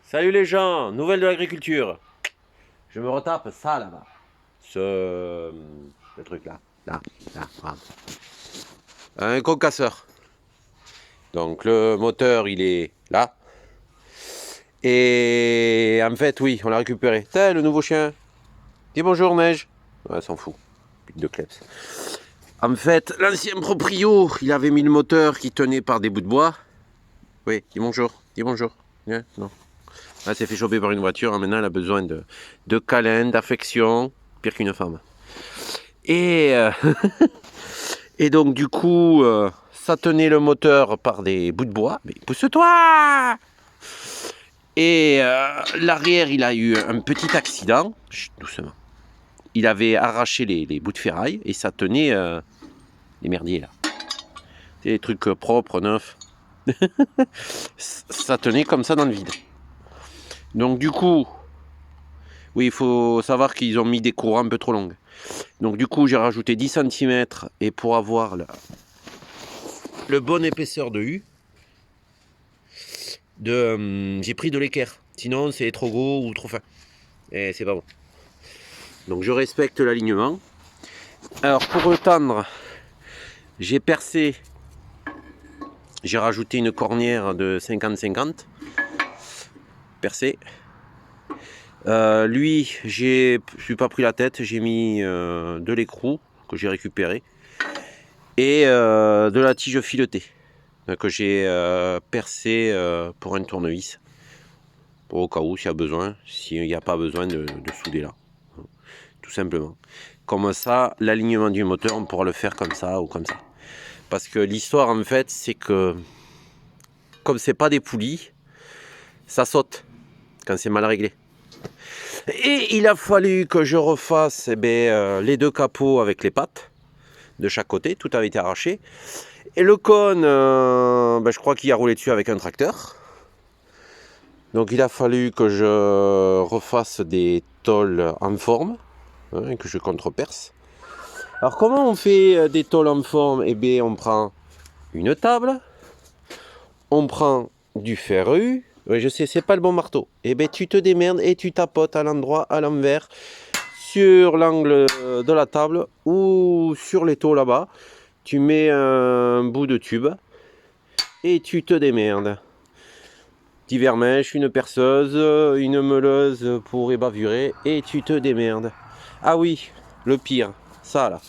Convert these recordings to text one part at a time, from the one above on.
Salut les gens, nouvelle de l'agriculture. Je me retape ça là-bas. Le truc là. Là, voilà. Un concasseur. Donc le moteur il est là. Et en fait oui, on l'a récupéré. T'as le nouveau chien. Dis bonjour Neige. Ouais, s'en fout. Pique de kleps. En fait, l'ancien proprio, il avait mis le moteur qui tenait par des bouts de bois. Oui, dis bonjour. Dis bonjour. Viens, non. Elle s'est fait choper par une voiture, hein. Maintenant elle a besoin de câlins, d'affection, pire qu'une femme. Et, et donc du coup, ça tenait le moteur par des bouts de bois. Mais pousse-toi! Et l'arrière, il a eu un petit accident. Chut, doucement. Il avait arraché les bouts de ferraille et ça tenait les merdiers là. C'est des trucs propres, neufs. Ça tenait comme ça dans le vide. Donc du coup, oui, il faut savoir qu'ils ont mis des courants un peu trop longues. Donc du coup, j'ai rajouté 10 cm et pour avoir le bonne épaisseur de U, j'ai pris de l'équerre. Sinon, c'est trop gros ou trop fin. Et c'est pas bon. Donc je respecte l'alignement. Alors pour le tendre, j'ai percé, j'ai rajouté une cornière de 50-50. Percé. Lui, je suis pas pris la tête, j'ai mis de l'écrou que j'ai récupéré et de la tige filetée que j'ai percé pour un tournevis, pour au cas où s'il y a besoin, s'il n'y a pas besoin de souder là, tout simplement. Comme ça, l'alignement du moteur, on pourra le faire comme ça ou comme ça. Parce que l'histoire en fait, c'est que comme c'est pas des poulies, ça saute quand c'est mal réglé. Et il a fallu que je refasse les deux capots avec les pattes de chaque côté, tout avait été arraché. Et le cône, je crois qu'il a roulé dessus avec un tracteur. Donc il a fallu que je refasse des tôles en forme, hein, que je contreperce. Alors comment on fait des tôles en forme? Eh bien on prend une table, on prend du ferru. Oui, je sais, c'est pas le bon marteau. Eh bien tu te démerdes et tu tapotes à l'endroit, à l'envers, sur l'angle de la table ou sur les taux là-bas. Tu mets un bout de tube et tu te démerdes. Divers mèches, une perceuse, une meuleuse pour ébavurer et tu te démerdes. Ah oui, le pire, ça là.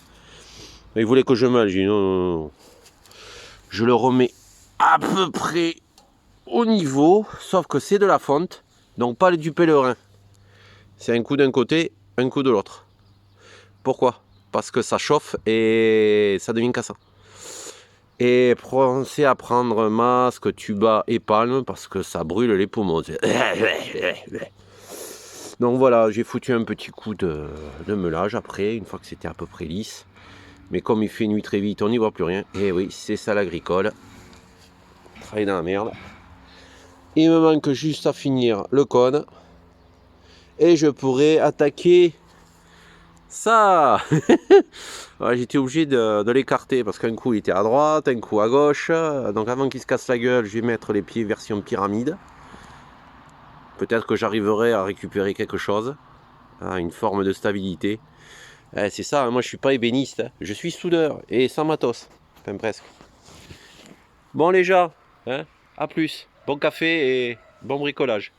Il voulait que je meule, j'ai dit non, non, non. Je le remets à peu près au niveau, sauf que c'est de la fonte, donc pas du pèlerin. C'est un coup d'un côté, un coup de l'autre. Pourquoi? Parce que ça chauffe et ça devient cassant. Et pensez à prendre masque, tuba et palme parce que ça brûle les poumons. Donc voilà, j'ai foutu un petit coup de meulage après, une fois que c'était à peu près lisse. Mais comme il fait nuit très vite, on n'y voit plus rien. Et oui, c'est ça l'agricole. Travailler dans la merde. Il me manque juste à finir le cône. Et je pourrais attaquer ça. Ouais, j'étais obligé de l'écarter parce qu'un coup il était à droite, un coup à gauche. Donc avant qu'il se casse la gueule, je vais mettre les pieds version pyramide. Peut-être que j'arriverai à récupérer quelque chose, une forme de stabilité. C'est ça, hein, moi je suis pas ébéniste, hein. Je suis soudeur et sans matos, enfin presque. Bon les gens, hein, à plus, bon café et bon bricolage.